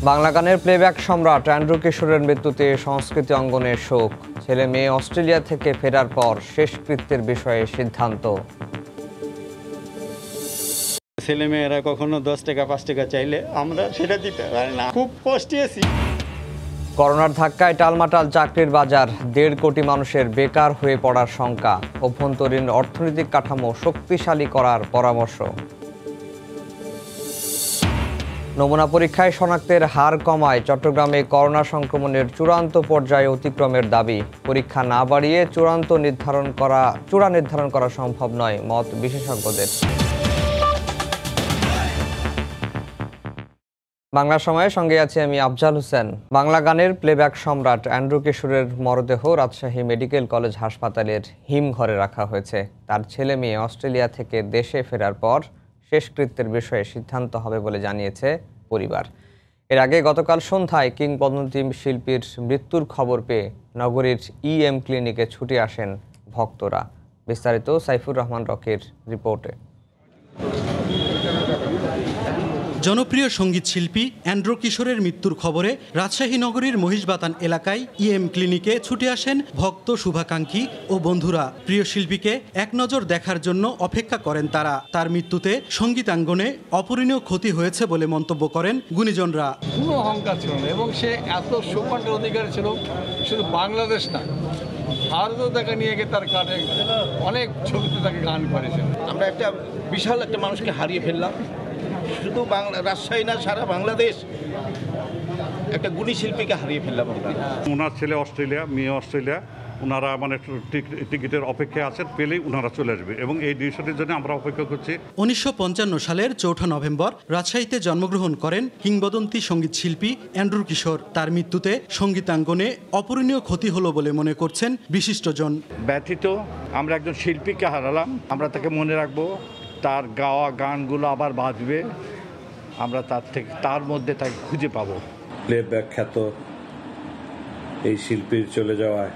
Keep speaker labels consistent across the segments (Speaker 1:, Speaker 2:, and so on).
Speaker 1: বাংলা গানের প্লেব্যাক সম্রাট অ্যান্ড্রু কিশোরের মৃত্যুতে সংস্কৃতি অঙ্গনে শোক। ছেলে মেয়ে অস্ট্রেলিয়া থেকে ফেরার পর শেষকৃত্যের বিষয়ে সিদ্ধান্ত।
Speaker 2: ছেলে মেয়েরা কখনো 10 টাকা 5 টাকা চাইলে আমরা সেটা দিতে পারি না, খুব কষ্টে আছি।
Speaker 1: করোনার ধাক্কায় টালমাটাল চাকরির বাজার, 1.5 কোটি মানুষের বেকার হয়ে পড়ার শঙ্কা। অভ্যন্তরীণ অর্থনৈতিক কাঠামো শক্তিশালী করার পরামর্শ। নমুনা পরীক্ষায় শনাক্তের হার কমায় চট্টগ্রামে করোনা সংক্রমণের চূড়ান্ত পর্যায়ে অতিক্রমের দাবি। পরীক্ষা না বাড়িয়ে চূড়া নির্ধারণ করা সম্ভব নয়, মত বিশেষজ্ঞদের। বাংলা সময়ের সঙ্গে আছি আমি আফজাল হোসেন। বাংলা গানের প্লেব্যাক সম্রাট অ্যান্ড্রু কিশোরের মরদেহ রাজশাহী মেডিকেল কলেজ হাসপাতালের হিমঘরে রাখা হয়েছে। তার ছেলে মেয়ে অস্ট্রেলিয়া থেকে দেশে ফেরার পর শেষকৃত্যের বিষয়ে সিদ্ধান্ত হবে বলে জানিয়েছে পরিবার। এর আগে গতকাল সন্ধ্যায় কিংবদন্তি শিল্পীর মৃত্যুর খবর পেয়ে নগরীর EM ক্লিনিকে ছুটে আসেন ভক্তরা। বিস্তারিত সাইফুর রহমান রকির রিপোর্টে।
Speaker 3: জনপ্রিয় সঙ্গীত শিল্পী অ্যান্ড্রু কিশোরের মৃত্যুর খবরে রাজশাহী নগরীর মহিষবাতান এলাকায় EM ক্লিনিকে ছুটে আসেন ভক্ত, শুভাকাঙ্ক্ষী ও বন্ধুরা। প্রিয় শিল্পীকে এক নজর দেখার জন্য অপেক্ষা করেন তারা। তার মৃত্যুতে সঙ্গীতাঙ্গনে অপূরণীয় ক্ষতি হয়েছে বলে মন্তব্য করেন গুণীজনরা।
Speaker 4: কোনো অহংকার ছিল না এবং সে এত সুকণ্ঠের অধিকারী ছিল, শুধু বাংলাদেশ না, ভারতও তাকে নিয়ে গিয়ে তার কাটে অনেক ছবিতে তাকে গান করেছে।
Speaker 5: আমরা একটা বিশাল একটা মানুষকে হারিয়ে ফেললাম, শুধু রাজশাহী না, সারা বাংলাদেশ একটা গুণী শিল্পীকে হারিয়ে ফেললাম আমরা।
Speaker 6: ওনার ছেলে অস্ট্রেলিয়া, মেয়ে অস্ট্রেলিয়া, ওনারা মানে টিকিটের অপেক্ষায় আছেন, পেলেই ওনারা চলে আসবে এবং এই ডিসিশনের জন্য আমরা অপেক্ষা করছি।
Speaker 3: 1955 সালের 4 নভেম্বর রাজশাহীতে জন্মগ্রহণ করেন কিংবদন্তি সঙ্গীত শিল্পী অ্যান্ড্রু কিশোর। তার মৃত্যুতে সঙ্গীতাঙ্গনে অপূরণীয় ক্ষতি হলো বলে মনে করছেন বিশিষ্টজন।
Speaker 2: ব্যথিত, আমরা একজন শিল্পীকে হারালাম, আমরা তাকে মনে রাখবো, তার গাওয়া গানগুলো আবার বাজবে, আমরা তার মধ্যে তাকে খুঁজে পাবো।
Speaker 7: প্লেব্যাক খ্যাত এই শিল্পীর চলে যাওয়ায়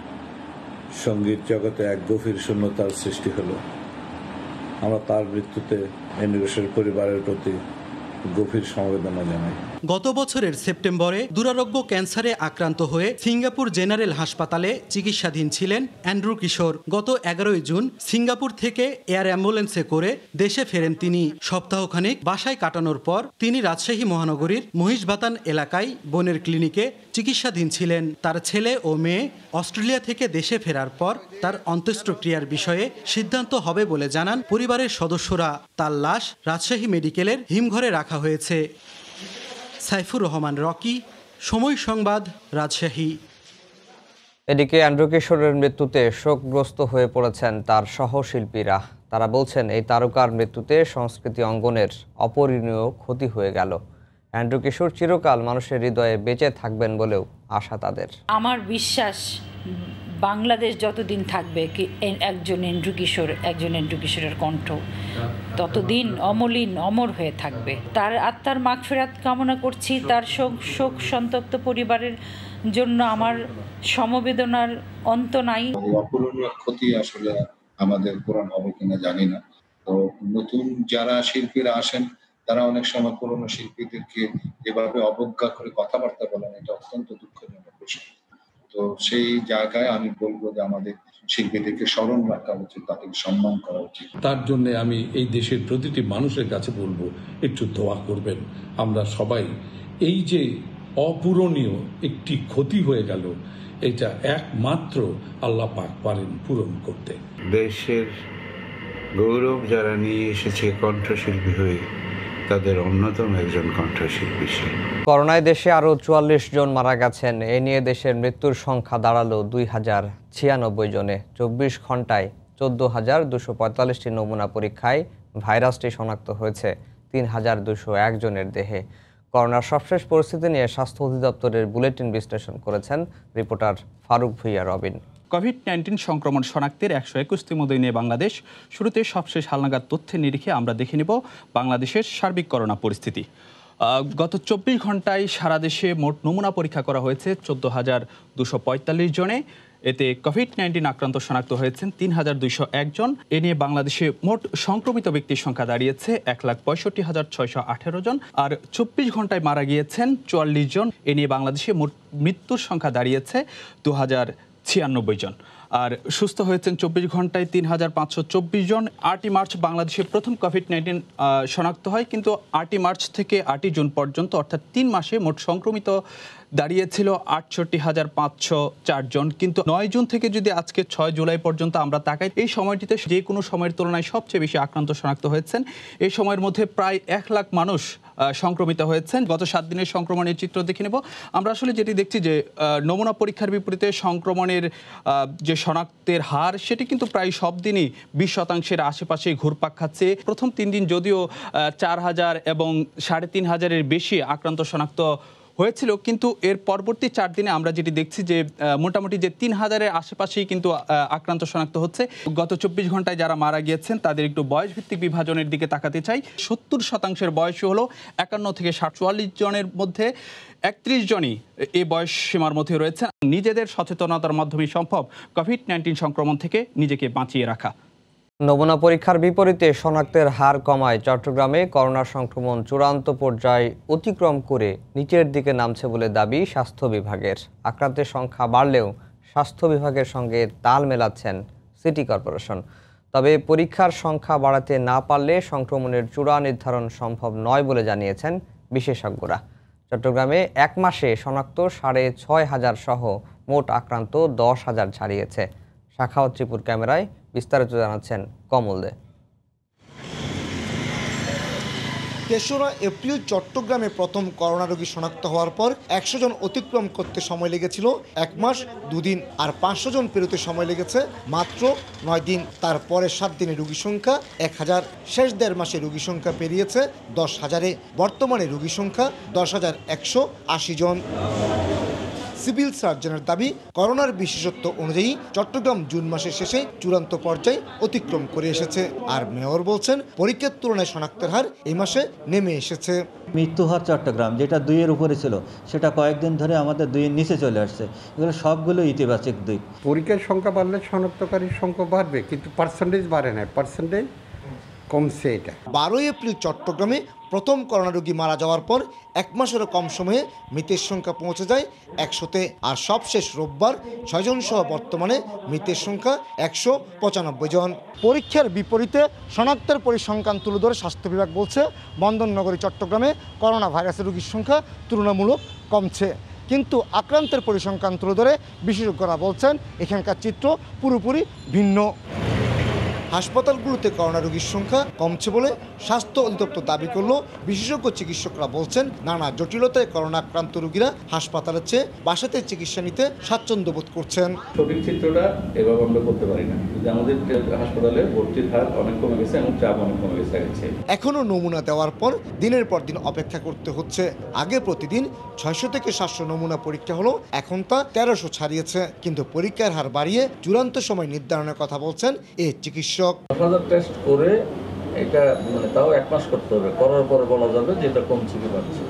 Speaker 7: সঙ্গীত জগতে এক গভীর শূন্যতার সৃষ্টি হলো। আমরা তার মৃত্যুতে অ্যান্ড্রু কিশোরের পরিবারের প্রতি গভীর সমবেদনা জানাই।
Speaker 3: গত বছরের সেপ্টেম্বরে দুরারোগ্য ক্যান্সারে আক্রান্ত হয়ে সিঙ্গাপুর জেনারেল হাসপাতালে চিকিৎসাধীন ছিলেন অ্যান্ড্রু কিশোর। গত 11 জুন সিঙ্গাপুর থেকে এয়ার অ্যাম্বুলেন্সে করে দেশে ফেরেন তিনি। সপ্তাহখানেক বাসায় কাটানোর পর তিনি রাজশাহী মহানগরীর মহিষবাতান এলাকায় বোনের ক্লিনিকে চিকিৎসাধীন ছিলেন। তার ছেলে ও মেয়ে অস্ট্রেলিয়া থেকে দেশে ফেরার পর তার অন্ত্যেষ্টিক্রিয়ার বিষয়ে সিদ্ধান্ত হবে বলে জানান পরিবারের সদস্যরা। তার লাশ রাজশাহী মেডিকেলের হিমঘরে রাখা হয়েছে। সাইফুর রহমান রকি, সময় সংবাদ, রাজশাহী।
Speaker 1: এদিকে অ্যান্ড্রু কিশোরের মৃত্যুতে শোকগ্রস্ত হয়ে পড়েছেন তার সহশিল্পীরা। তারা বলছেন এই তারকার মৃত্যুতে সংস্কৃতি অঙ্গনের অপূরণীয় ক্ষতি হয়ে গেল। অ্যান্ড্রু কিশোর চিরকাল মানুষের হৃদয়ে বেঁচে থাকবেন বলেও আশা তাদের।
Speaker 8: আমার বিশ্বাস বাংলাদেশ যতদিন থাকবে একজন অ্যান্ড্রু কিশোরের কণ্ঠ ততদিন অমলিন অমর হয়ে থাকবে। তার আত্মার মাগফিরাত কামনা করছি। তার শোক সন্তপ্ত পরিবারের জন্য আমার সমবেদনার অন্ত নাই।
Speaker 9: অপূরণীয় ক্ষতি আসলে আমাদের পূরণ হবে কিনা জানি না। তো নতুন যারা শিল্পীরা আসেন তারা অনেক সময় পুরনো শিল্পীদেরকে এভাবে অবজ্ঞা করে কথাবার্তা বলেন, এটা অত্যন্ত দুঃখজনক বিষয়। তো সেই জায়গায় আমি বলবো যে আমাদের শিল্পীদেরকে স্মরণ রাখা উচিত, তাদেরকে সম্মান করা উচিত।
Speaker 10: তার জন্য আমি এই দেশের প্রতিটি মানুষের কাছে বলবো একটু দোয়া করবেন। আমরা সবাই এই যে অপূরণীয় একটি ক্ষতি হয়ে গেল, এটা একমাত্র আল্লাহ পাক পারেন পূরণ করতে।
Speaker 11: দেশের গৌরব যারা নিয়ে এসেছে কণ্ঠশিল্পী হয়ে, তাদের অন্যতম একজন কণ্ঠশিল্পী ছিলেন।
Speaker 1: করোনায় দেশে আরও 44 জন মারা গেছেন। এ নিয়ে দেশের মৃত্যুর সংখ্যা দাঁড়ালো 2096 জনে। 24 ঘন্টায় 14,245টি নমুনা পরীক্ষায় ভাইরাসটি শনাক্ত হয়েছে 3,201 জনের দেহে। করোনার সবশেষ পরিস্থিতি নিয়ে স্বাস্থ্য অধিদপ্তরের বুলেটিন বিশ্লেষণ করেছেন রিপোর্টার ফারুক ভুইয়া রবিন।
Speaker 12: কোভিড-19 সংক্রমণ শনাক্তের 121তম দিনে বাংলাদেশ। শুরুতে সবশেষ হালনাগাদ তথ্যের নিরিখে আমরা দেখে নেব বাংলাদেশের সার্বিক করোনা পরিস্থিতি। গত 24 ঘন্টায় সারা দেশে মোট নমুনা পরীক্ষা করা হয়েছে 14,245 জনে। এতে কোভিড-19 আক্রান্ত শনাক্ত হয়েছেন ৩,২০১ জন। এ নিয়ে বাংলাদেশে মোট সংক্রমিত ব্যক্তির সংখ্যা দাঁড়িয়েছে ১,৬৫,৬১৮ জন, আর ২৪ ঘন্টায় মারা গিয়েছেন ৪৪ জন। এ নিয়ে বাংলাদেশে মোট মৃত্যুর সংখ্যা দাঁড়িয়েছে ২,০৯৬ জন, আর সুস্থ হয়েছেন ২৪ ঘন্টায় ৩,৫২৪ জন। ৮ই মার্চ বাংলাদেশে প্রথম কোভিড-19 শনাক্ত হয়, কিন্তু ৮ই মার্চ থেকে ৮ই জুন পর্যন্ত অর্থাৎ ৩ মাসে মোট সংক্রমিত দাঁড়িয়েছিল ৬৮,৫০৪ জন। কিন্তু ৯ জুন থেকে যদি আজকে ৬ জুলাই পর্যন্ত আমরা তাকাই, এই সময়টিতে যে কোনো সময়ের তুলনায় সবচেয়ে বেশি আক্রান্ত শনাক্ত হয়েছেন। এই সময়ের মধ্যে প্রায় ১ লাখ মানুষ সংক্রমিত হয়েছেন। গত ৭ দিনের সংক্রমণের চিত্র দেখে নেব। আমরা আসলে যেটি দেখছি যে নমুনা পরীক্ষার বিপরীতে সংক্রমণের যে শনাক্তের হার, সেটি কিন্তু প্রায় সব দিনই ২০% আশেপাশে ঘুরপাক খাচ্ছে। প্রথম ৩ দিন যদিও ৪,০০০ এবং ৩,৫০০-এর বেশি আক্রান্ত শনাক্ত হয়েছিল, কিন্তু এর পরবর্তী ৪ দিনে আমরা যেটি দেখছি যে মোটামুটি যে ৩,০০০-এর আশেপাশেই কিন্তু আক্রান্ত শনাক্ত হচ্ছে। গত ২৪ ঘন্টায় যারা মারা গিয়েছেন তাদের একটু বয়সভিত্তিক বিভাজনের দিকে তাকাতে চাই। ৭০% বয়সী হলো ৫১ থেকে ৪৪ জনের মধ্যে ৩১ জনই এই বয়স সীমার মধ্যে রয়েছেন। নিজেদের সচেতনতার মাধ্যমে সম্ভব কোভিড-19 সংক্রমণ থেকে নিজেকে বাঁচিয়ে রাখা।
Speaker 1: নমুনা পরীক্ষার বিপরীতে শনাক্তের হার কমায় চট্টগ্রামে করোনা সংক্রমণ চূড়ান্ত পর্যায় অতিক্রম করে নিচের দিকে নামছে বলে দাবি স্বাস্থ্য বিভাগের। আক্রান্তের সংখ্যা বাড়লেও স্বাস্থ্য বিভাগের সঙ্গে তাল মেলাচ্ছেন সিটি কর্পোরেশন। তবে পরীক্ষার সংখ্যা বাড়াতে না পারলে সংক্রমণের চূড়া নির্ধারণ সম্ভব নয় বলে জানিয়েছেন বিশেষজ্ঞরা। চট্টগ্রামে ১ মাসে শনাক্ত ৬,৫০০ সহ মোট আক্রান্ত ১০,০০০ ছাড়িয়েছে। শাখাওয়াত ত্রিপুর ক্যামেরায় বিস্তারিত জানাচ্ছেন কমল দে।
Speaker 13: ৩রা এপ্রিল চট্টগ্রামে প্রথম করোনা রোগী শনাক্ত হওয়ার পর ১০০ জন অতিক্রম করতে সময় লেগেছিল ১ মাস ২ দিন, আর ৫০০ জন পেরোতে সময় লেগেছে মাত্র ৯ দিন। তারপরে ৭ দিনে রোগী সংখ্যা ১,০০০, শেষ ১.৫ মাসে রোগী সংখ্যা পেরিয়েছে ১০,০০০-এ। বর্তমানে রোগী সংখ্যা ১০,১৮০ জন। সিভিল সার্জনের দাবি, করোনার বিশেষত্ব অনুযায়ী চট্টগ্রাম জুন মাসের শেষে চূড়ান্ত পর্যায়ে অতিক্রম করে এসেছে। আর মেয়র বলছেন, পরীক্ষার তুলনায় শনাক্তের হার এই মাসে নেমে এসেছে।
Speaker 14: মৃত্যু হার চট্টগ্রাম যেটা ২-এর উপরে ছিল, সেটা কয়েকদিন ধরে আমাদের ২-এর নিচে চলে আসছে। এগুলো সবগুলো ইতিবাচক দিক।
Speaker 15: পরীক্ষার সংখ্যা বাড়লে শনাক্তকারীর সংখ্যা বাড়বে, কিন্তু পার্সেন্টেজ বাড়ে না, পার্সেন্টেজ কমছে। এটা
Speaker 13: ১২ এপ্রিল চট্টগ্রামে প্রথম করোনা রোগী মারা যাওয়ার পর ১ মাসেরও কম সময়ে মৃতের সংখ্যা পৌঁছে যায় ১০০-তে। আর সবশেষ রোববার ৬ জন সহ বর্তমানে মৃতের সংখ্যা ১৯৫ জন। পরীক্ষার বিপরীতে শনাক্তের পরিসংখ্যান তুলে ধরে স্বাস্থ্য বিভাগ বলছে, বন্দরনগরী চট্টগ্রামে করোনা ভাইরাসের রোগীর সংখ্যা তুলনামূলক কমছে। কিন্তু আক্রান্তের পরিসংখ্যান তুলে ধরে বিশেষজ্ঞরা বলছেন, এখানকার চিত্র পুরোপুরি ভিন্ন। হাসপাতালগুলোতে করোনা রোগীর সংখ্যা কমছে বলে স্বাস্থ্য অধিদপ্তর দাবি করলেও বিশেষজ্ঞ চিকিৎসকরা বলছেন, নানা জটিলতায় করোনা আক্রান্ত রোগীরা হাসপাতালের চেয়ে বাসাতে চিকিৎসা নিতে স্বাচ্ছন্দ্য বোধ করছেন।
Speaker 16: সঠিক চিত্রটা এভাবে আমরা করতে পারি না, আমাদের হাসপাতালে ভর্তির হার অনেক কমে গেছে এবং চাপ অনেক কমে গেছে।
Speaker 13: এখনও নমুনা দেওয়ার পর দিনের পর দিন অপেক্ষা করতে হচ্ছে। আগে প্রতিদিন ৬০০ থেকে ৭০০ নমুনা পরীক্ষা হলো, এখন তা ১৩০০ ছাড়িয়েছে। কিন্তু পরীক্ষার হার বাড়িয়ে চূড়ান্ত সময় নির্ধারণের কথা বলছেন এই চিকিৎসক।
Speaker 16: ১০০০ টেস্ট করে এটা তাও ১ মাস করতে হবে, করার পরে বলা যাবে যে এটা কমছে কি বাড়ছে।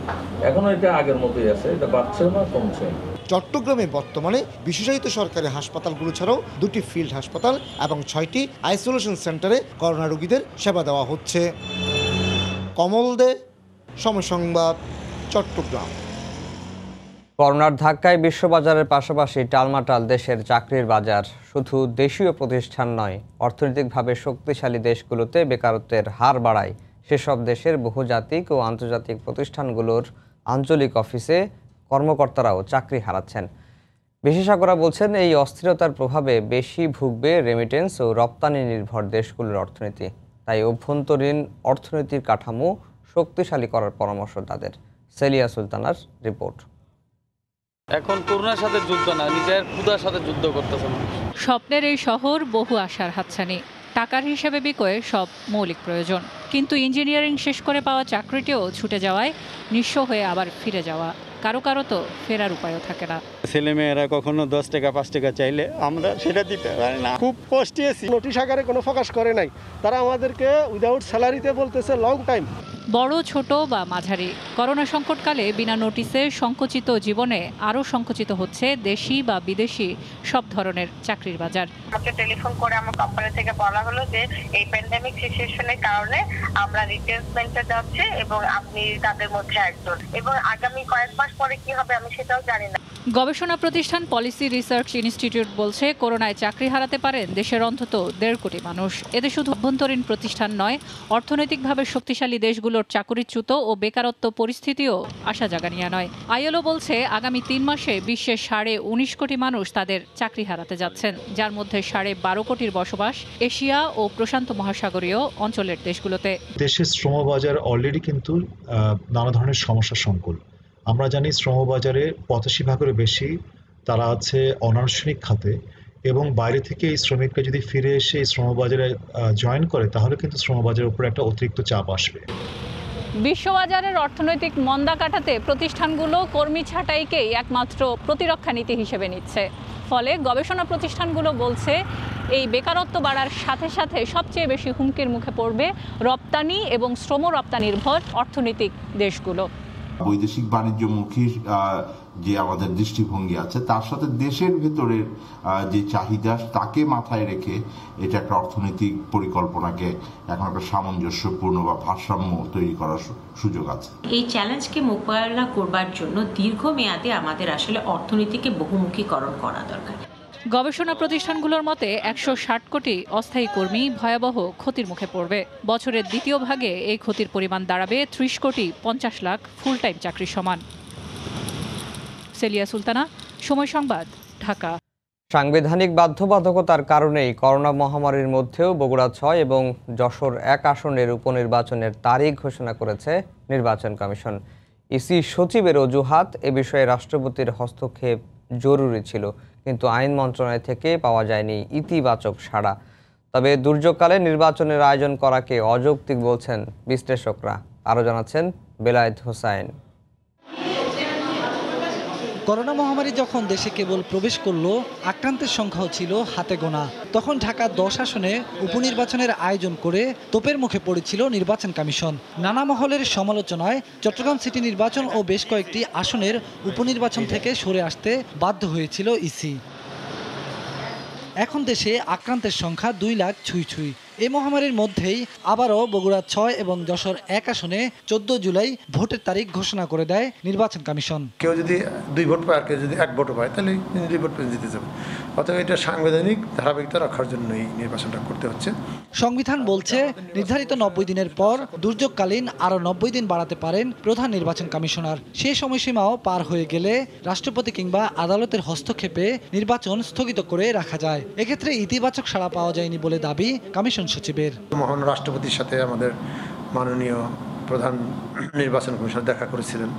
Speaker 16: এখনো এটা আগের মতোই আছে, এটা বাড়ছেও না কমছেও না।
Speaker 13: চট্টগ্রামে বর্তমানে বিশেষায়িত সরকারি হাসপাতালগুলো ছাড়াও 2টি ফিল্ড হাসপাতাল এবং 6টি আইসোলেশন সেন্টারে করোনা রোগীদের সেবা দেওয়া হচ্ছে। কমল দে, সময় সংবাদ, চট্টগ্রাম।
Speaker 1: করোনার ধাক্কায় বিশ্ববাজারের পাশাপাশি টালমাটাল দেশের চাকরির বাজার। শুধু দেশীয় প্রতিষ্ঠান নয়, অর্থনৈতিকভাবে শক্তিশালী দেশগুলোতে বেকারত্বের হার বাড়ায় সেসব দেশের বহুজাতিক ও আন্তর্জাতিক প্রতিষ্ঠানগুলোর আঞ্চলিক অফিসে কর্মকর্তারাও চাকরি হারাচ্ছেন। বিশেষজ্ঞরা বলছেন, এই অস্থিরতার প্রভাবে বেশি ভুগবে রেমিটেন্স ও রপ্তানি নির্ভর দেশগুলোর অর্থনীতি। তাই অভ্যন্তরীণ অর্থনীতির কাঠামো শক্তিশালী করার পরামর্শ তাদের। সেলিয়া সুলতানার রিপোর্ট।
Speaker 17: এখন করোনার সাথে যুদ্ধ না, নিজের ক্ষুধার সাথে যুদ্ধ করতেছে মানুষ।
Speaker 18: স্বপ্নের এই শহর বহু আশার হাতছানি। টাকার হিসেবে বিকোয় সব মৌলিক প্রয়োজন, কিন্তু ইঞ্জিনিয়ারিং শেষ করে পাওয়া চাকরিটিও ছুটে যাওয়ায় নিঃস্ব হয়ে আবার ফিরে যাওয়া। কারো কারো তো ফেরার উপায়ও থাকে না।
Speaker 19: ছেলেমেয়েরা কখনো 10 টাকা 5 টাকা চাইলে আমরা সেটা দিতে পারি না। খুব কষ্টে আছি। নোটিশ আকারে কোনো ফোকাস করে নাই, তারা আমাদেরকে উইদাউট স্যালারিতে বলতেছে লং টাইম।
Speaker 18: বড় ছোট বা মাঝারি। করোনা সংকটকালে বিনা নোটিসে সংকুচিত জীবনে আরও সংকুচিত হচ্ছে দেশি বা বিদেশি সব ধরনের চাকরির বাজার।
Speaker 20: আমাকে টেলিফোন করে আমার কোম্পানি থেকে বলা হলো যে এই প্যান্ডেমিক সিচুয়েশনের কারণে আমরা রিপ্লেসমেন্টে যাচ্ছি এবং আপনি তাদের মধ্যে একজন, এবং আগামী কয়েক মাস পরে কি হবে আমি সেটাও জানি না।
Speaker 18: গবেষণা প্রতিষ্ঠান পলিসি রিসার্চ ইনস্টিটিউট বলছে, করোনায় চাকরি হারাতে পারেন দেশের অন্তত 1.5 কোটি মানুষ। এতে শুধু অভ্যন্তরীণ প্রতিষ্ঠান নয়, অর্থনৈতিকভাবে শক্তিশালী দেশগুলোর চাকরিচ্যুত ও বেকারত্ব পরিস্থিতিও আশা জাগানিয়া নয়। আইএলও বলছে, আগামী 3 মাসে বিশ্বের 19.5 কোটি মানুষ তাদের চাকরি হারাতে যাচ্ছেন, যার মধ্যে 12.5 কোটির বসবাস এশিয়া ও প্রশান্ত মহাসাগরীয় অঞ্চলের দেশগুলোতে।
Speaker 21: দেশের শ্রমবাজার অলরেডি কিন্তু নানা ধরনের সমস্যার সংকুল। আমরা জানি শ্রমবাজারে 85%-এর বেশি তারা আছে অনানুষ্ঠানিক খাতে, এবং বাইরে থেকে এই শ্রমিকরা যদি ফিরে এসে এই শ্রমবাজারে জয়েন করে তাহলে কিন্তু শ্রমবাজারের উপর একটা অতিরিক্ত চাপ আসবে।
Speaker 18: বিশ্ববাজারের অর্থনৈতিক মন্দা কাটাতে প্রতিষ্ঠানগুলো কর্মী ছাঁটাইকেই একমাত্র প্রতিরক্ষা নীতি হিসেবে নিচ্ছে। ফলে গবেষণা প্রতিষ্ঠানগুলো বলছে, এই বেকারত্ব বাড়ার সাথে সাথে সবচেয়ে বেশি হুমকির মুখে পড়বে রপ্তানি এবং শ্রম রপ্তানির্ভর অর্থনৈতিক দেশগুলো।
Speaker 22: বৈদেশিক বাণিজ্যমুখী যে আমাদের দৃষ্টিভঙ্গি আছে তার সাথে দেশের ভেতরের যে চাহিদা তাকে মাথায় রেখে এটা একটা অর্থনৈতিক পরিকল্পনাকে এখন একটা সামঞ্জস্যপূর্ণ বা ভারসাম্য তৈরি করার সুযোগ আছে।
Speaker 23: এই চ্যালেঞ্জকে মোকাবেলা করবার জন্য দীর্ঘমেয়াদে আমাদের আসলে অর্থনীতিকে বহুমুখীকরণ করা দরকার।
Speaker 18: গবেষণা প্রতিষ্ঠানগুলোর মতে 160 কোটি অস্থায়ী কর্মী ভয়াবহ ক্ষতির মুখে পড়বে। বছরের দ্বিতীয় ভাগে এই ক্ষতির পরিমাণ দাঁড়াবে 30 কোটি 50 লাখ ফুল টাইম চাকরির সমান। সেলিয়া সুলতানা, সময় সংবাদ, ঢাকা।
Speaker 1: সাংবিধানিক বাধ্যবাধকতার কারণেই করোনা মহামারীর মধ্যেও বগুড়া 6 এবং যশোর 1 আসনের উপনির্বাচনের তারিখ ঘোষণা করেছে নির্বাচন কমিশন। ইসি সচিবের অজুহাত, এ বিষয়ে রাষ্ট্রপতির হস্তক্ষেপ জরুরি ছিল, কিন্তু আইন মন্ত্রণালয় থেকে পাওয়া যায়নি ইতিবাচক সাড়া। তবে দুর্যোগকালে নির্বাচনের আয়োজন করাকে অযৌক্তিক বলছেন বিশ্লেষকরা। আরও জানাচ্ছেন বেলায়েত হোসাইন।
Speaker 24: করোনা মহামারী যখন দেশে কেবল প্রবেশ করলো, আক্রান্তের সংখ্যাও ছিল হাতে গোনা। তখন ঢাকা 10 আসনে উপনির্বাচনের আয়োজন করে তোপের মুখে পড়েছিল নির্বাচন কমিশন। নানা মহলের সমালোচনায় চট্টগ্রাম সিটি নির্বাচন ও বেশ কয়েকটি আসনের উপনির্বাচন থেকে সরে আসতে বাধ্য হয়েছিল ইসি। এখন দেশে আক্রান্তের সংখ্যা 2 লাখ ছুঁই। এই মহামারীর মধ্যেই আবারও বগুড়া 6 এবং যশোর 1 আসনে 14 জুলাই ভোটের তারিখ ঘোষণা করে দেয় নির্বাচন কমিশন।
Speaker 25: কেউ যদি 2 ভোট পায় আর কেউ যদি 1 ভোট পায় তাহলে 2 ভোট পেয়ে জিতে যাবে। অতএব এটা সাংবিধানিক ধারাবাহিকতা রাখার জন্যই নির্বাচনটা করতে হচ্ছে।
Speaker 24: সংবিধান বলছে, নির্ধারিত 90 দিনের পর দুর্যোগকালীন আরও 90 দিন বাড়াতে পারেন প্রধান নির্বাচন কমিশনার। সেই সময়সীমাও পার হয়ে গেলে রাষ্ট্রপতি কিংবা আদালতের হস্তক্ষেপে নির্বাচন স্থগিত করে রাখা যায়। এক্ষেত্রে ইতিবাচক সাড়া পাওয়া যায়নি বলে দাবি কমিশন সচিবের।
Speaker 25: মহান রাষ্ট্রপতির সাথে আমাদের মাননীয় প্রধান নির্বাচন কমিশনার দেখা করেছিলেন।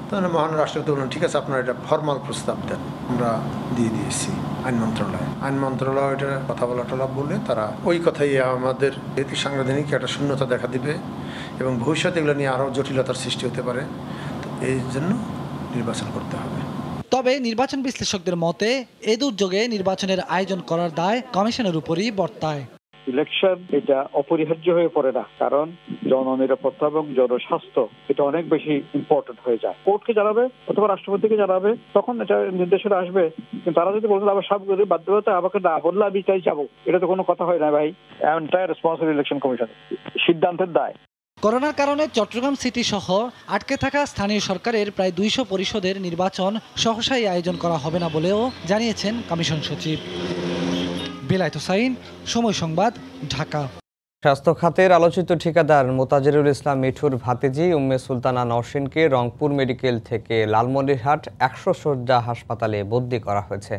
Speaker 25: তাহলে মহান রাষ্ট্রপতি বললেন, ঠিক আছে আপনারা এটা ফরমাল প্রস্তাব দেন। আমরা দিয়ে দিয়েছি আইন মন্ত্রণালয় এটা কথা বলা বললে তারা ওই কথাই আমাদের সাংবিধানিক একটা শূন্যতা দেখা দিবে এবং ভবিষ্যতে এগুলো নিয়ে আরও জটিলতার সৃষ্টি হতে পারে। তো এই জন্য নির্বাচন করতে হবে।
Speaker 24: তবে নির্বাচন বিশ্লেষকদের মতে, এ দুর্যোগে নির্বাচনের আয়োজন করার দায় কমিশনের উপরই বর্তায়।
Speaker 26: ইলেকশন এটা অপরিহার্য হয়ে পড়ে না, কারণ জননিরাপত্তা এবং জনস্বাস্থ্য এটা অনেক বেশি ইম্পর্টেন্ট হয়ে যায়। কোর্টকে জানাবে অথবা রাষ্ট্রপতিকে জানাবে, তখন এটা নির্দেশনা আসবে। কিন্তু তারা যদি বলতে আবার সব বাধ্যতা আমাকে না বললে আমি চাই যাবো, এটা তো কোনো কথা হয় না ভাই। এন্টায়ার রেসপন্সিবল ইলেকশন কমিশন, সিদ্ধান্তের দায়।
Speaker 24: করোনার কারণে চট্টগ্রাম সিটি সহ আটকে থাকা স্থানীয় সরকারের প্রায় 200 পরিষদের নির্বাচন সহসাই আয়োজন করা হবে না বলেও জানিয়েছেন কমিশন সচিব। বেলায়েত হোসাইন, সময় সংবাদ, ঢাকা।
Speaker 1: স্বাস্থ্য খাতের আলোচিত ঠিকাদার মোতাজিরুল ইসলাম মিঠুর ভাতিজি উম্মে সুলতানা নওশিনকে রংপুর মেডিকেল থেকে লালমনিরহাট 100 শয্যা হাসপাতালে বদলি করা হয়েছে।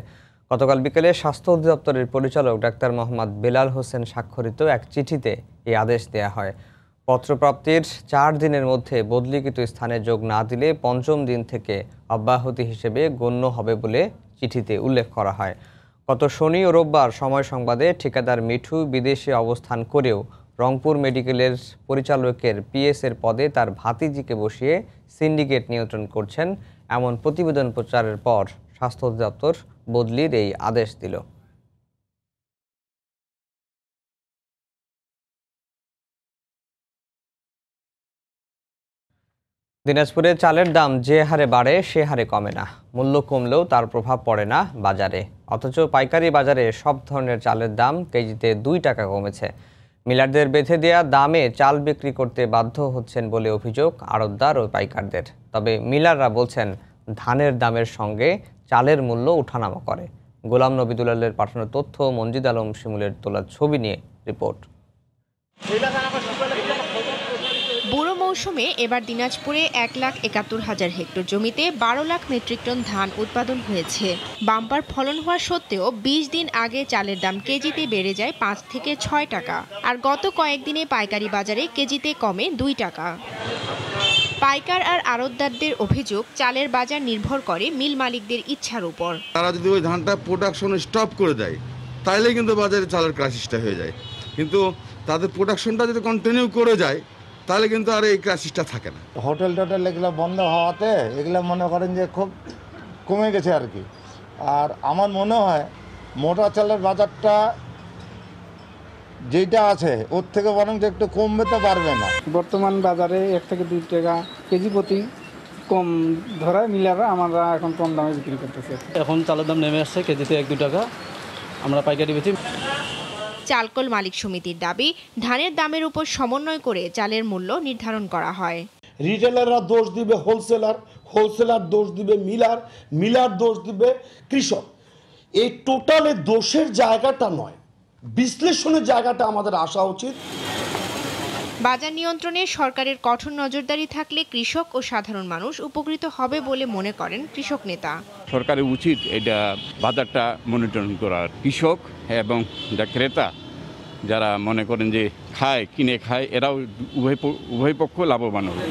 Speaker 1: গতকাল বিকেলে স্বাস্থ্য অধিদপ্তরের পরিচালক ডাক্তার মোহাম্মদ বেলাল হোসেন স্বাক্ষরিত এক চিঠিতে এই আদেশ দেয়া হয়। পত্রপ্রাপ্তির 4 দিনের মধ্যে বদলিকৃত স্থানে যোগ না দিলে 5ম দিন থেকে অব্যাহতি হিসেবে গণ্য হবে বলে চিঠিতে উল্লেখ করা হয়। গত শনি ও রোববার সময় সংবাদে ঠিকাদার মিঠু বিদেশে অবস্থান করেও রংপুর মেডিকেলের পরিচালকের পিএসের পদে তার ভাতিজিকে বসিয়ে সিন্ডিকেট নিয়ন্ত্রণ করছেন এমন প্রতিবেদন প্রচারের পর স্বাস্থ্য অধিদপ্তর বদলির এই আদেশ দিল। দিনাজপুরে চালের দাম যে হারে বাড়ে সে হারে কমে না। মূল্য কমলেও তার প্রভাব পড়ে না বাজারে। অথচ পাইকারি বাজারে সব ধরনের চালের দাম কেজিতে 2 টাকা কমেছে। মিলারদের বেঁধে দেয়া দামে চাল বিক্রি করতে বাধ্য হচ্ছেন বলে অভিযোগ আড়তদার ও পাইকারদের। তবে মিলাররা বলছেন ধানের দামের সঙ্গে চালের মূল্য ওঠানামা করে। গোলাম নবী দুলালের পাঠানো তথ্য, মঞ্জিদ আলম শিমুলের তোলা ছবি নিয়ে রিপোর্ট।
Speaker 2: বুড়ো মৌসুমে এবার দিনাজপুরে 1,71,000 হেক্টর জমিতে 12 লাখ মেট্রিক টন ধান উৎপাদন হয়েছে। বাম্পার ফলন হওয়া সত্ত্বেও 20 দিন আগে চালের দাম কেজিতে বেড়ে যায় 5 থেকে 6 টাকা, আর গত কয়েকদিনে পাইকারি বাজারে কেজিতে কমে 2 টাকা। পাইকার আর আড়তদারদের অভিযোগ, চালের বাজার নির্ভর করে মিল মালিকদের ইচ্ছার উপর।
Speaker 3: তারা যদি ওই ধানটা প্রোডাকশন স্টপ করে দেয় তাহলে কিন্তু বাজারে চালের ক্রাইসিসটা হয়ে যায়, কিন্তু তাদের প্রোডাকশনটা যদি কন্টিনিউ করে যায় তাহলে কিন্তু আর এই ক্রাইসিসটা থাকে না।
Speaker 4: হোটেল টোটেল এগুলো বন্ধ হওয়াতে এগুলো মনে করেন যে খুব কমে গেছে আর কি। আর আমার মনে হয় মোটা চালের বাজারটা যেটা আছে ওর থেকে বরং যে একটু কমবে তো পারবে না।
Speaker 5: বর্তমান বাজারে 1 থেকে 2 টাকা কেজি প্রতি কম ধরায় মিলাররা আমরা এখন কম দামে বিক্রি করতেছে।
Speaker 6: এখন চালের দাম নেমে আসছে কেজিতে 1-2 টাকা, আমরা পাইকারি বেচি।
Speaker 2: চালকল মালিক সমিতির দাবি, ধানের দামের উপর সমন্বয় করে চালের মূল্য নির্ধারণ করা হয়।
Speaker 7: রিটেলাররা দোষ দিবে হোলসেলার, হোলসেলার দোষ দিবে মিলার, মিলার দোষ দিবে কৃষক। এই টোটালে দোষের জায়গাটা নয়, বিশ্লেষণের জায়গাটা আমাদের আসা উচিত।
Speaker 2: বাজার নিয়ন্ত্রণে সরকারের কঠোর নজরদারি থাকলে কৃষক ও সাধারণ মানুষ উপকৃত হবে বলে মনে করেন কৃষক নেতা।
Speaker 19: সরকারের উচিত এটা বাজারটা মনিটরিং করার। কৃষক এবং ক্রেতা যারা মনে করেন যে কিনে খায় এরাও উভয় পক্ষ লাভবান হবে।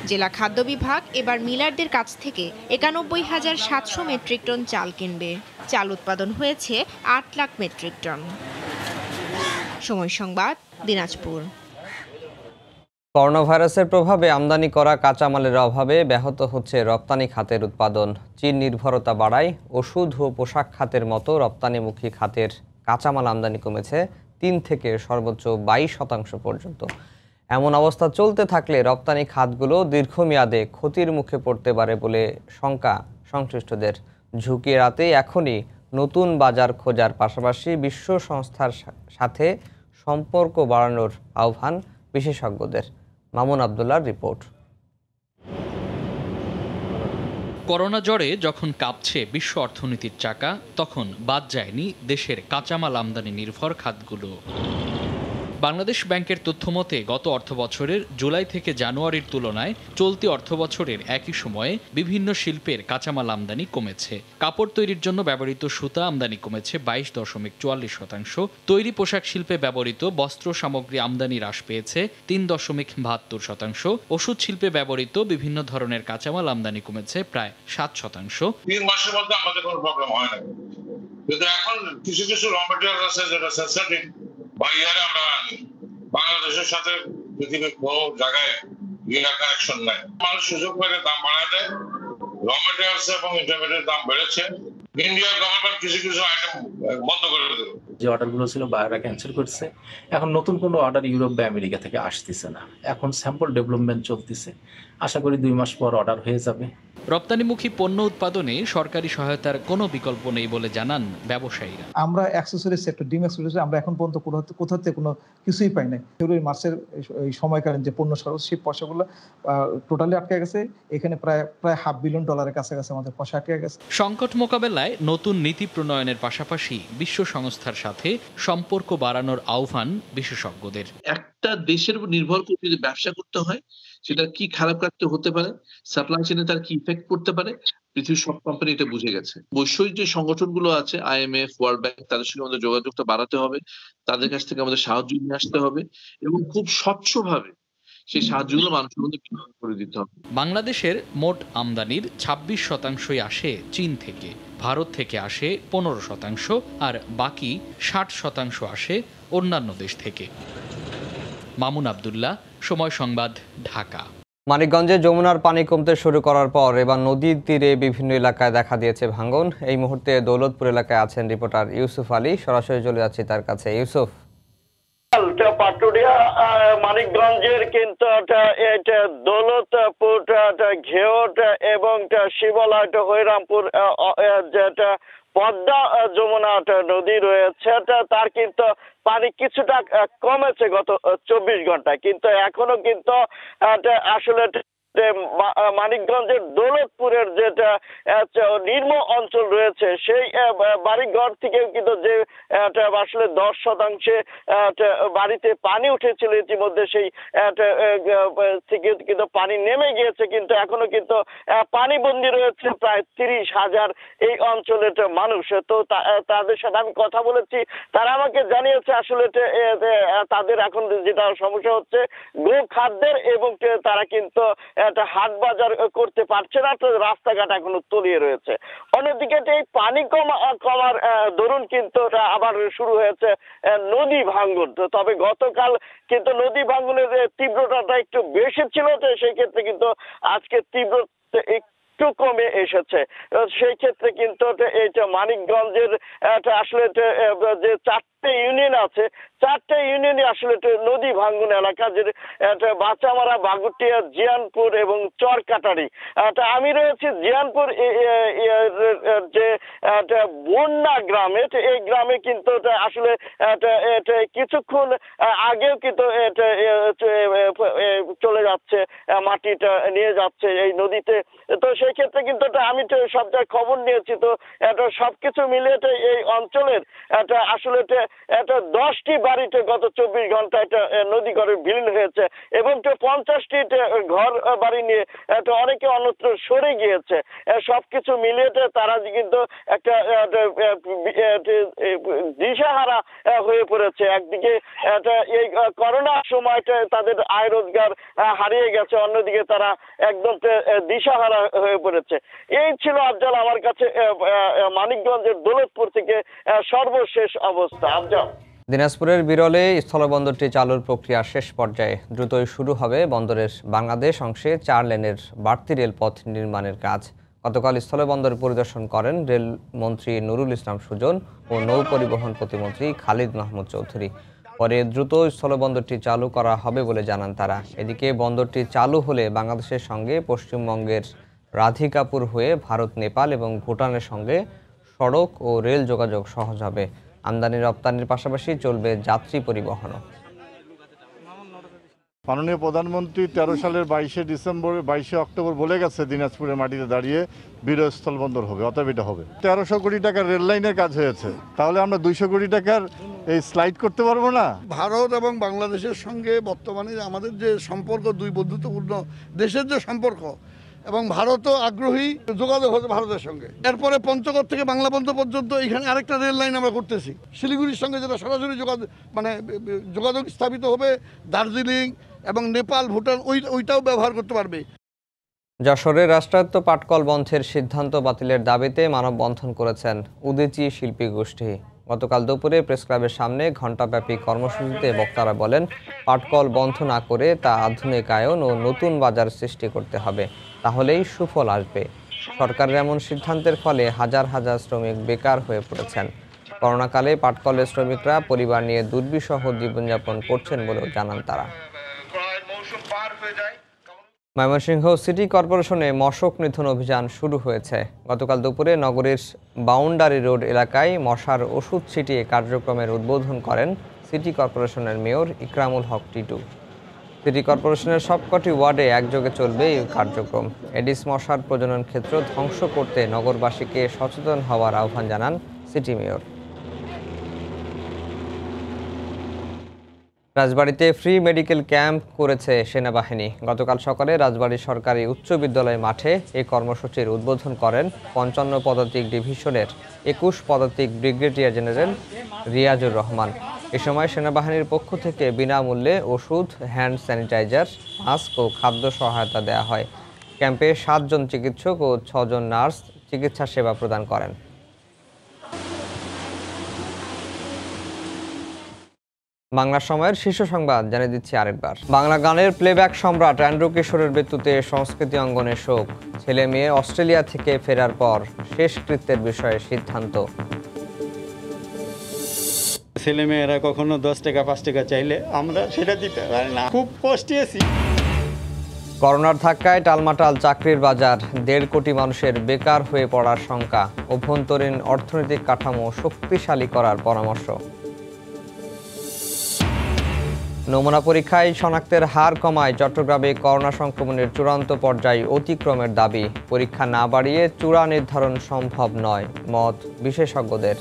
Speaker 2: জেলা খাদ্য বিভাগ এবার মিলারদের কাছ থেকে 91,700 মেট্রিক টন চাল কিনবে। চাল উৎপাদন হয়েছে 8 লাখ মেট্রিক টন। সময় সংবাদ, দিনাজপুর।
Speaker 1: করোনা ভাইরাসের প্রভাবে আমদানি করা কাঁচামালের অভাবে ব্যাহত হচ্ছে রপ্তানি খাতের উৎপাদন। চীন নির্ভরতা বাড়ায় ওষুধ ও পোশাক খাতের মতো রপ্তানিমুখী খাতের কাঁচামাল আমদানি কমেছে 3 থেকে সর্বোচ্চ 22% পর্যন্ত। এমন অবস্থা চলতে থাকলে রপ্তানি খাতগুলো দীর্ঘমেয়াদে ক্ষতির মুখে পড়তে পারে বলে শঙ্কা সংশ্লিষ্টদের। ঝুঁকি এড়াতে এখনই নতুন বাজার খোঁজার পাশাপাশি বিশ্ব সংস্থার সাথে সম্পর্ক বাড়ানোর আহ্বান বিশেষজ্ঞদের। মামুন আবদুল্লাহর রিপোর্ট।
Speaker 27: করোনা জ্বরে যখন কাঁপছে বিশ্ব অর্থনীতির চাকা, তখন বাদ যায়নি দেশের কাঁচামাল আমদানি নির্ভর খাতগুলো। বাংলাদেশ ব্যাংকের তথ্যমতে গত অর্থবছরের জুলাই থেকে জানুয়ারির তুলনায় চলতি অর্থবছরের একই সময়ে বিভিন্ন শিল্পের কাঁচামাল আমদানি কমেছে। কাপড় তৈরির জন্য ব্যবহৃত সুতা আমদানি কমেছে 22.44%। তৈরি পোশাক শিল্পে ব্যবহৃত বস্ত্র সামগ্রী আমদানি হ্রাস পেয়েছে 3.72%। ওষুধ শিল্পে ব্যবহৃত বিভিন্ন ধরনের কাঁচামাল আমদানি কমেছে প্রায় 7%।
Speaker 28: 3 মাসের মধ্যে আমাদের কোনো প্রবলেম হয় না, কিন্তু এখন কিছু কিছু র মেটেরিয়াল আছে যেটা সেন্সিটিভ বা ইয়ারে আমরা বাংলাদেশের সাথে পৃথিবীর বহু জায়গায় ইয়ার কানেকশন নাই। মানুষ সুযোগ পেলে দাম বাড়ায় দেয়। র মেটেরিয়ালস এবং ইন্টারমিডিয়েট দাম বেড়েছে। ইন্ডিয়ার গভর্নমেন্ট কিছু কিছু আইটেম বন্ধ করে দেবে।
Speaker 29: যে অর্ডারগুলো ছিল বাইরেরা ক্যান্সেল করছে। এখন নতুন কোনো অর্ডার ইউরোপ বা আমেরিকা থেকে আসতেছে না। এখন স্যাম্পল ডেভেলপমেন্ট চলতেছে, আশা করি 2 মাস পর অর্ডার হয়ে যাবে।
Speaker 27: রপ্তানিমুখী পণ্য উৎপাদনে সরকারি সহায়তার কোনো বিকল্প নেই বলে জানান ব্যবসায়ীরা।
Speaker 30: আমরা অ্যাক্সেসরি সেক্টর, ডিম অ্যাক্সেসরি আমরা এখন পর্যন্ত কোথাও থেকে কোনো কিছুই পাই নাই। ফেব্রুয়ারি মাসের এই সময়কালীন যে পণ্য সরবরাহ সেই পয়সাগুলো টোটালি আটকে গেছে। এখানে প্রায় $500 বিলিয়ন কাছাকাছি আমাদের পয়সা আটকে গেছে।
Speaker 27: সংকট মোকাবেলায় নতুন নীতি প্রণয়নের পাশাপাশি বিশ্ব সংস্থার সাথে সম্পর্ক বাড়ানোর আহ্বান বিশেষজ্ঞদের।
Speaker 31: একটা দেশের উপর নির্ভর করে যদি ব্যবসা করতে হয়, সেটা কি খারাপ কাজটা হতে পারে, সাপ্লাই চেনে তার কি ইফেক্ট পড়তে পারে, পৃথিবীর সব কোম্পানি এটা বুঝে গেছে। বৈশ্বিক যে সংগঠনগুলো আছে, IMF, ওয়ার্ল্ড ব্যাংক, তাদের সঙ্গে আমাদের যোগাযোগটা বাড়াতে হবে, তাদের কাছ থেকে আমাদের সাহায্য নিয়ে আসতে হবে এবং খুব স্বচ্ছভাবে সেই সাহায্যগুলো মানুষের মধ্যে করে দিতে হবে।
Speaker 27: বাংলাদেশের মোট আমদানির 26% আসে চীন থেকে, ভারত থেকে আসে 15%, আর বাকি 60% আসে অন্যান্য দেশ থেকে। মামুন আবদুল্লাহ, সময় সংবাদ, ঢাকা।
Speaker 1: মানিকগঞ্জে যমুনার পানি কমতে শুরু করার পর এবার নদীর তীরে বিভিন্ন এলাকায় দেখা দিয়েছে ভাঙন। এই মুহূর্তে দৌলতপুর এলাকায় আছেন রিপোর্টার ইউসুফ আলী। সরাসরি চলে যাচ্ছি তার কাছে। ইউসুফ,
Speaker 8: পাটুরিয়া মানিকগঞ্জের কিন্তু এটা দৌলতপুর ঘেওট এবং শিবলা হরিরামপুর যেটা পদ্মা যমুনা নদী রয়েছে তার কিন্তু পানি কিছুটা কমেছে গত 24 ঘন্টায়, কিন্তু এখনো কিন্তু আসলে মানিকগঞ্জের দৌলতপুরের যেটা নিম্ন অঞ্চল রয়েছে সেই বাড়িঘর থেকে কিন্তু যে আসলে 10% বাড়িতে পানি উঠেছিল ইতিমধ্যে সেই থেকে কিন্তু পানি নেমে গিয়েছে, কিন্তু এখনো কিন্তু পানিবন্দী রয়েছে প্রায় 30,000 এই অঞ্চলের মানুষ। তো তাদের সাথে আমি কথা বলেছি, তারা আমাকে জানিয়েছে আসলে তাদের এখন যেটা সমস্যা হচ্ছে গো খাদ্যের, এবং তারা কিন্তু একটা হাট বাজার করতে পারছে না, তো রাস্তাঘাট এখনো তলিয়ে রয়েছে। অন্যদিকে এই পানি কমার দরুন কিন্তু আবার শুরু হয়েছে নদী ভাঙ্গন। তবে গতকাল কিন্তু নদী ভাঙ্গনের তীব্রতাটা একটু বেশি ছিল, তো সেই ক্ষেত্রে কিন্তু আজকে তীব্রতা একটু কমে এসেছে। সেই ক্ষেত্রে কিন্তু এইটা মানিকগঞ্জের আসলে যে 4টে ইউনিয়ন আছে, 4টে ইউনিয়নে আসলে নদী ভাঙ্গন এলাকা, যে বাচামারা, বাগুটিয়া, জিয়ানপুর এবং চরকাটারি। আমি রয়েছি জিয়ানপুর যে বন্যা গ্রামে, এই গ্রামে কিন্তু আসলে কিছুক্ষণ আগেও কিন্তু চলে যাচ্ছে, মাটিটা নিয়ে যাচ্ছে এই নদীতে। তো সেই ক্ষেত্রে কিন্তু আমি তো সব জায়গায় খবর নিয়েছি, তো সবকিছু মিলিয়ে এই অঞ্চলের আসলে 10টি বাড়িতে গত 24 ঘন্টায় নদী ঘরে বিলীন হয়েছে, এবং 50টি ঘর বাড়ি নিয়ে অনেকে অন্যত্র সরে গিয়েছে। সবকিছু মিলিয়ে তারা কিন্তু একটা দিশাহারা হয়ে পড়েছে। একদিকে এই করোনার সময়টা তাদের আয় রোজগার হারিয়ে গেছে, অন্যদিকে তারা একদম দিশাহারা হয়ে পড়েছে। এই ছিল আফজাল আমার কাছে মানিকগঞ্জের দৌলতপুর থেকে সর্বশেষ অবস্থা। আফজাল।
Speaker 1: দিনাজপুরের বিরলে স্থলবন্দরটি চালুর প্রক্রিয়া শেষ পর্যায়ে, দ্রুতই শুরু হবে বন্দরের বাংলাদেশ অংশে 4 লেনের বাড়তি রেলপথ নির্মাণের কাজ। গতকাল স্থলবন্দর পরিদর্শন করেন রেলমন্ত্রী নুরুল ইসলাম সুজন ও নৌ পরিবহন প্রতিমন্ত্রী খালিদ মাহমুদ চৌধুরী। পরে দ্রুত স্থলবন্দরটি চালু করা হবে বলে জানান তারা। এদিকে বন্দরটি চালু হলে বাংলাদেশের সঙ্গে পশ্চিমবঙ্গের রাধিকাপুর হয়ে ভারত, নেপাল এবং ভুটানের সঙ্গে সড়ক ও রেল যোগাযোগ সহজ হবে। আমদানি রপ্তানির পাশাপাশি চলবে যাত্রী পরিবহনও।
Speaker 4: মাননীয় প্রধানমন্ত্রী 13 সালের 22 অক্টোবর বলে গেছে দিনাজপুরের মাটিতে দাঁড়িয়ে বিরল স্থলবন্দর হবে, অতএব এটা হবে। 1300 কোটি টাকার রেল লাইনের কাজ হয়েছে, তাহলে আমরা 200 কোটি টাকার এই স্লাইড করতে পারবো না?
Speaker 9: ভারত এবং বাংলাদেশের সঙ্গে বর্তমানে আমাদের যে সম্পর্ক, দুই বন্ধুত্বপূর্ণ দেশের যে সম্পর্ক, এবং ভারতও আগ্রহী যোগাযোগ হচ্ছে ভারতের সঙ্গে। এরপরে পঞ্চগড় থেকে বাংলা বন্দর পর্যন্ত এখানে আরেকটা রেল লাইন আমরা করতেছি শিলিগুড়ির সঙ্গে, যেটা সরাসরি যোগাযোগ স্থাপিত হবে। দার্জিলিং এবং নেপাল, ভুটান ওইটাও ব্যবহার করতে পারবে।
Speaker 1: যশোরের রাষ্ট্রায়ত্ত পাটকল বন্ধের সিদ্ধান্ত বাতিলের দাবিতে মানববন্ধন করেছেন উদীচী শিল্পী গোষ্ঠী। গতকাল দুপুরে প্রেস ক্লাবের সামনে ঘণ্টাব্যাপী কর্মসূচিতে বক্তারা বলেন, পাটকল বন্ধ না করে তা আধুনিকায়ন ও নতুন বাজার সৃষ্টি করতে হবে, তাহলেই সুফল আসবে। সরকারের এমন সিদ্ধান্তের ফলে হাজার হাজার শ্রমিক বেকার হয়ে পড়েছেন। করোনাকালে পাটকলের শ্রমিকরা পরিবার নিয়ে দুর্বিষহ জীবনযাপন করছেন বলেও জানান তারা। ময়মনসিংহ সিটি কর্পোরেশনে মশক নিধন অভিযান শুরু হয়েছে। গতকাল দুপুরে নগরীর বাউন্ডারি রোড এলাকায় মশার ওষুধ ছিটিয়ে কার্যক্রমের উদ্বোধন করেন সিটি কর্পোরেশনের মেয়র ইকরামুল হক টিটু। সিটি কর্পোরেশনের সবকটি ওয়ার্ডে একযোগে চলবে এই কার্যক্রম। এডিস মশার প্রজনন ক্ষেত্র ধ্বংস করতে নগরবাসীকে সচেতন হওয়ার আহ্বান জানান সিটি মেয়র। রাজবাড়ীতে ফ্রি মেডিকেল ক্যাম্প করেছে সেনাবাহিনী। গতকাল সকালে রাজবাড়ী সরকারি উচ্চ বিদ্যালয় মাঠে এই কর্মসূচির উদ্বোধন করেন 55 পদাতিক ডিভিশনের 21 পদাতিক ব্রিগেডিয়ার জেনারেল রিয়াজুর রহমান। এ সময় সেনাবাহিনীর পক্ষ থেকে বিনামূল্যে ওষুধ, হ্যান্ড স্যানিটাইজার, মাস্ক ও খাদ্য সহায়তা দেওয়া হয়। ক্যাম্পে 7 জন চিকিৎসক ও 6 জন নার্স চিকিৎসা সেবা প্রদান করেন। বাংলা সময়ের শীর্ষ সংবাদ জানিয়ে দিচ্ছি আরেকবার। বাংলা গানের প্লেব্যাক সম্রাট অ্যান্ড্রু কিশোরের মৃত্যুতে সংস্কৃতি অঙ্গনে শোক। ছেলে মেয়ে অস্ট্রেলিয়া থেকে ফেরার পর শেষকৃত্যের বিষয়ে সিদ্ধান্ত।
Speaker 10: ছেলেমেয়েরা কখনো 10 টাকা 5 টাকা চাইলে আমরা সেটা দিতে পারি না, খুব কষ্টে আছি।
Speaker 1: করোনার ধাক্কায় টালমাটাল চাকরির বাজার, 1.5 কোটি মানুষের বেকার হয়ে পড়ার শঙ্কা, অভ্যন্তরীণ অর্থনৈতিক কাঠামো শক্তিশালী করার পরামর্শ। নমুনা পরীক্ষায় শনাক্তের হার কমায় চট্টগ্রামে করোনা সংক্রমণের চূড়ান্ত পর্যায়ে অতিক্রমের দাবি, পরীক্ষা না বাড়িয়ে চূড়া নির্ধারণ সম্ভব নয়, মত বিশেষজ্ঞদের।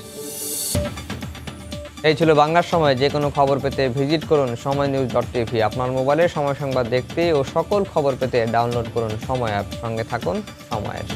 Speaker 1: এই ছিল বাংলার সময়। যে কোনো খবর পেতে ভিজিট করুন সময়নিউজ.tv। আপনার মোবাইলে সময় সংবাদ দেখতে ও সকল খবর পেতে ডাউনলোড করুন সময় অ্যাপ। সঙ্গে থাকুন সময়ের।